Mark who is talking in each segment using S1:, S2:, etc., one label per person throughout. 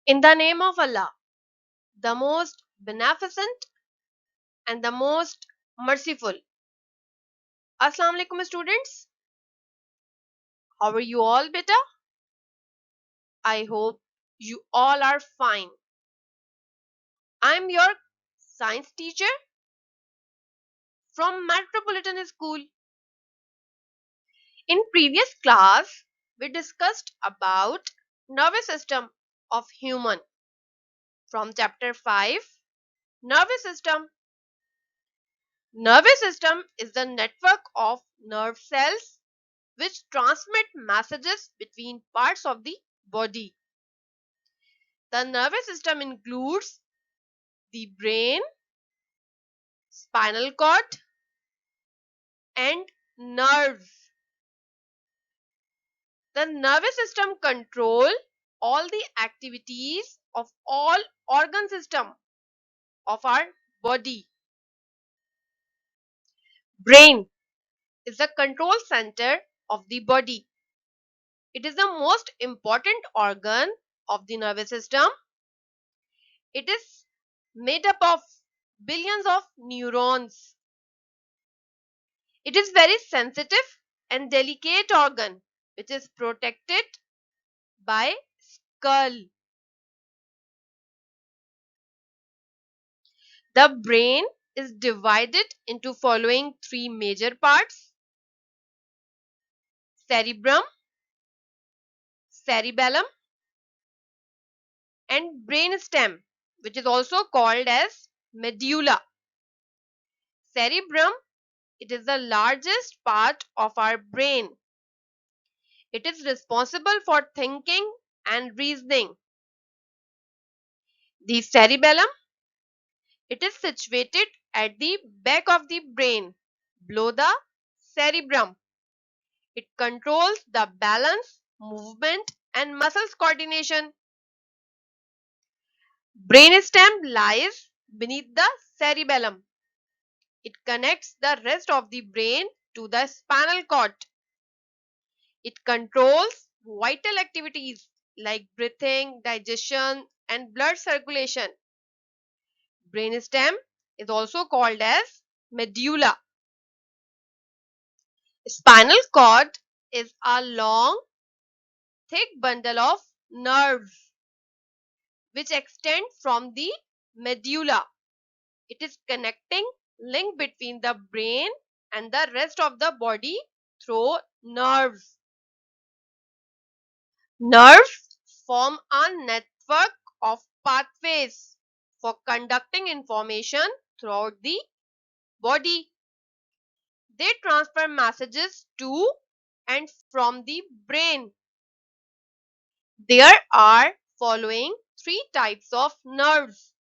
S1: In the name of Allah, the most beneficent and the most merciful. Assalamu alaikum students. How are you all beta? I hope you all are fine. I'm your science teacher from Metropolitan School. In previous class, we discussed about nervous system of human from chapter 5, nervous system. Nervous system is the network of nerve cells which transmit messages between parts of the body. The nervous system includes the brain, spinal cord, and nerves. The nervous system control all the activities of all organ system of our body. Brain is the control center of the body. It is the most important organ of the nervous system. It is made up of billions of neurons. It is very sensitive and delicate organ which is protected by skull. The brain is divided into following three major parts: cerebrum, cerebellum, and brainstem, which is also called as medulla. Cerebrum, it is the largest part of our brain. It is responsible for thinking and reasoning. The cerebellum, it is situated at the back of the brain, below the cerebrum. It controls the balance, movement, and muscles coordination. Brainstem lies beneath the cerebellum. It connects the rest of the brain to the spinal cord. It controls vital activities like breathing, digestion, and blood circulation. Brainstem is also called as medulla. Spinal cord is a long, thick bundle of nerves which extend from the medulla. It is connecting link between the brain and the rest of the body through nerves. Nerves form a network of pathways for conducting information throughout the body. They transfer messages to and from the brain. There are following three types of nerves: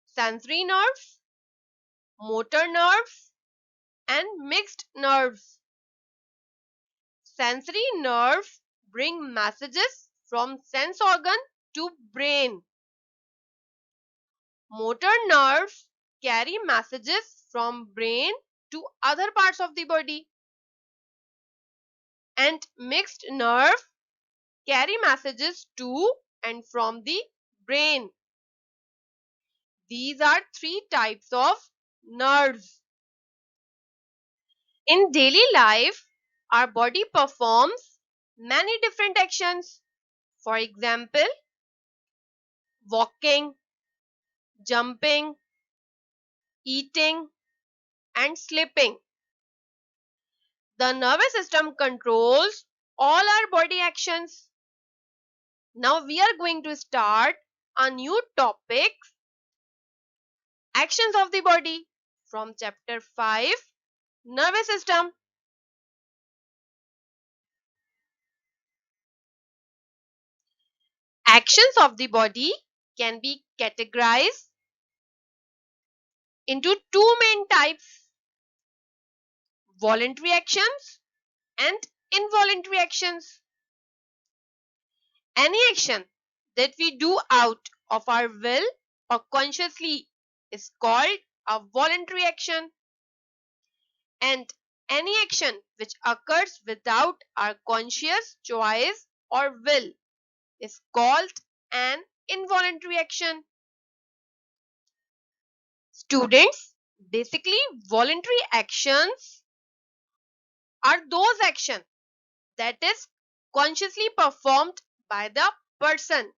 S1: sensory nerves, motor nerves, and mixed nerves. Sensory nerves bring messages from sense organ to brain. Motor nerves carry messages from brain to other parts of the body. And mixed nerve carry messages to and from the brain. These are three types of nerves. In daily life, our body performs many different actions. For example, walking, jumping, eating, and sleeping. The nervous system controls all our body actions. Now we are going to start a new topic, actions of the body, from chapter 5, nervous system. Actions of the body can be categorized into two main types: voluntary actions and involuntary actions. Any action that we do out of our will or consciously is called a voluntary action, and any action which occurs without our conscious choice or will is called an involuntary action. Students, basically voluntary actions are those actions that is consciously performed by the person.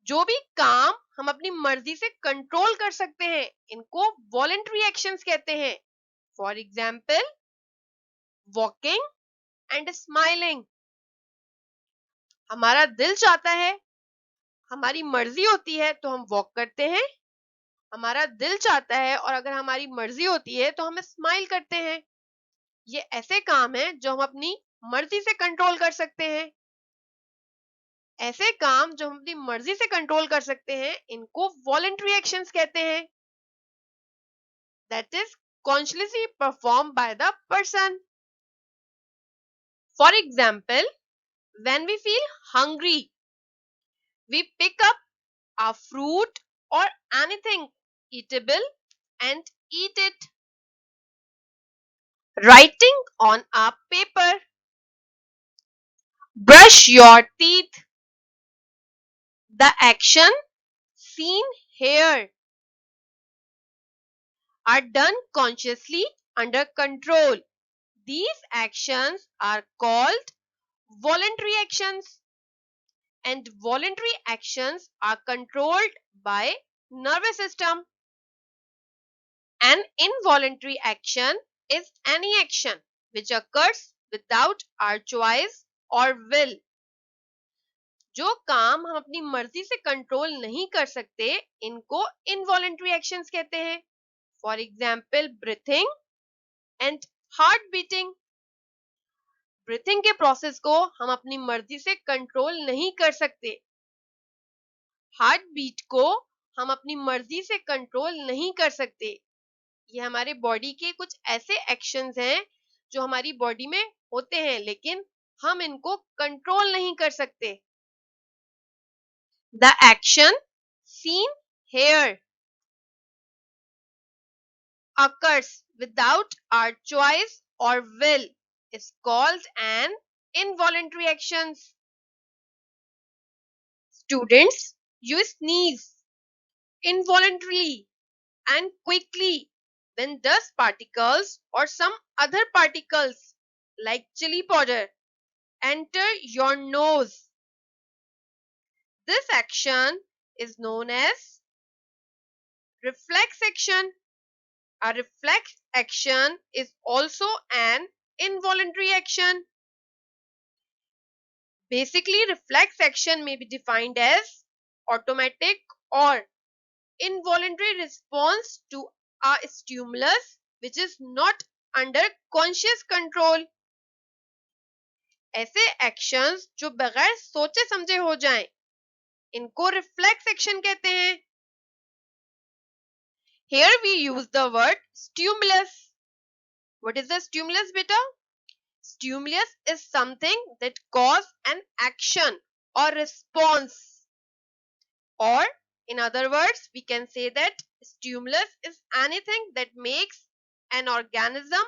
S1: जो भी काम हम अपनी मर्जी से control कर सकते हैं इनको वॉलेंट्री एक्शंस कहते हैं. For example, walking and smiling. हमारा दिल चाहता है, हमारी मर्जी होती है तो हम वॉक करते हैं. हमारा दिल चाहता है और अगर हमारी मर्जी होती है तो हम स्माइल करते हैं. ये ऐसे काम हैं जो हम अपनी मर्जी से कंट्रोल कर सकते हैं. ऐसे काम जो हम अपनी मर्जी से कंट्रोल कर सकते हैं इनको वॉलेंट्री एक्शंस कहते हैं. That is consciously performed by the person. For example, when we feel hungry, we pick up a fruit or anything eatable and eat it. Writing on a paper. Brush your teeth. The action seen here are done consciously under control. These actions are called voluntary actions, and voluntary actions are controlled by nervous system. An involuntary action is any action which occurs without our choice or will. जो काम हम अपनी मर्जी से control नहीं कर सकते इनको इनवॉलेंट्री एक्शंस कहते हैं. For example, breathing and heart beating. Breathing के प्रोसेस को हम अपनी मर्जी से कंट्रोल नहीं कर सकते. हार्ट बीट को हम अपनी मर्जी से कंट्रोल नहीं कर सकते. ये हमारे बॉडी के कुछ ऐसे एक्शंस हैं जो हमारी बॉडी में होते हैं लेकिन हम इनको कंट्रोल नहीं कर सकते. The action seen here occurs without our choice or will is called an involuntary actions. Students, you sneeze involuntarily and quickly when dust particles or some other particles like chili powder enter your nose. This action is known as reflex action. A reflex action is also an involuntary action. Basically, reflex action may be defined as automatic or involuntary response to a stimulus which is not under conscious control. ऐसे actions जो बगैर सोचे समझे हो जाएं, इनको reflex action कहते हैं. Here we use the word stimulus. What is the stimulus, beta? Stimulus is something that cause an action or response. Or in other words, we can say that stimulus is anything that makes an organism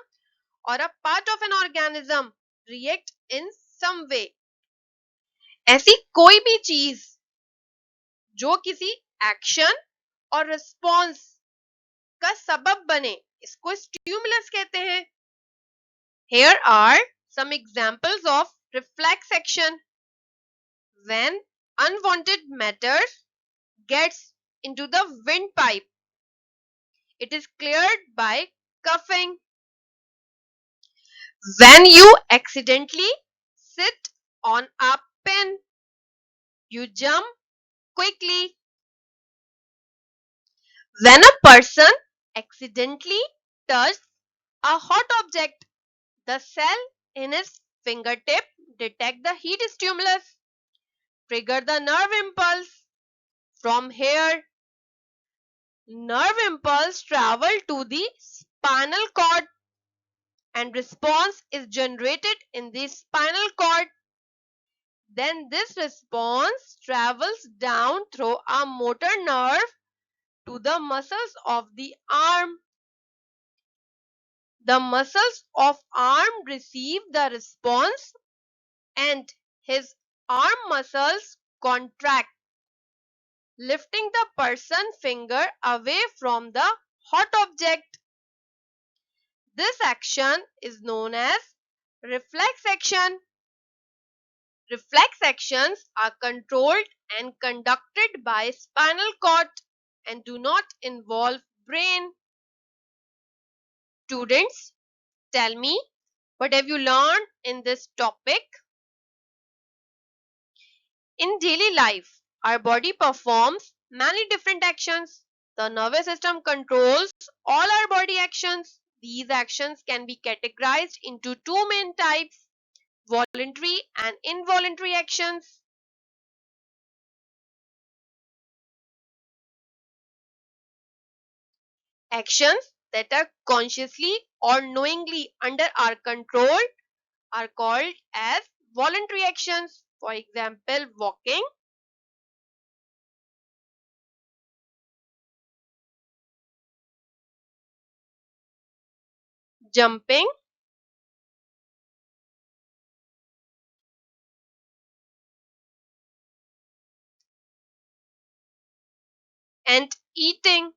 S1: or a part of an organism react in some way. ऐसी कोई भी चीज जो किसी action और response का सबब बने इसको स्टिमुलस कहते हैं. Here are some examples of reflex action. When unwanted matter gets into the windpipe, it is cleared by cuffing. When you accidentally sit on a pin, you jump quickly. When a person accidentally touches a hot object, the cell in his fingertip detect the heat stimulus, trigger the nerve impulse. From here, nerve impulse travel to the spinal cord and response is generated in the spinal cord. Then this response travels down through a motor nerve to the muscles of the arm. The muscles of arm receive the response and his arm muscles contract, lifting the person's finger away from the hot object. This action is known as reflex action. Reflex actions are controlled and conducted by spinal cord and do not involve brain. Students, tell me, what have you learned in this topic? In daily life, our body performs many different actions. The nervous system controls all our body actions. These actions can be categorized into two main types: voluntary and involuntary actions. Actions that are consciously or knowingly under our control are called as voluntary actions. For example, walking, jumping, and eating.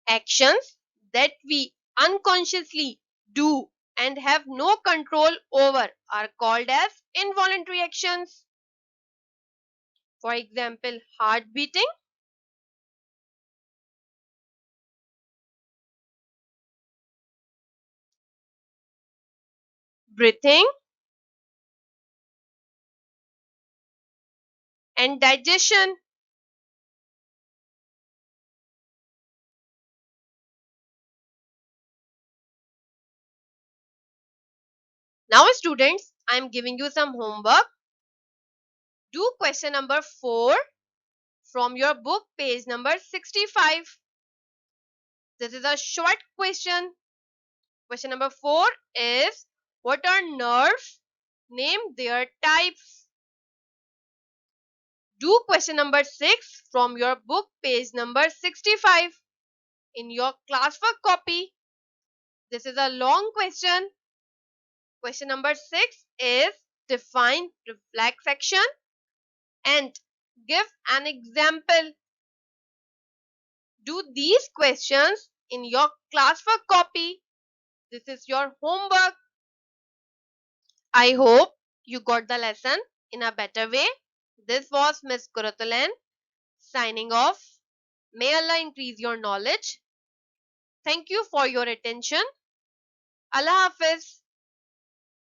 S1: Actions that we unconsciously do and have no control over are called as involuntary actions. For example, heart beating, breathing, and digestion. Now, students, I am giving you some homework. Do question number 4 from your book, page number 65. This is a short question. Question number 4 is, what are nerves? Name their types. Do question number 6 from your book, page number 65 in your classwork copy. This is a long question. Question number 6 is, define reflex action and give an example. Do these questions in your classwork copy. This is your homework. I hope you got the lesson in a better way. This was Miss Kuratulan signing off. May Allah increase your knowledge. Thank you for your attention. Allah Hafiz.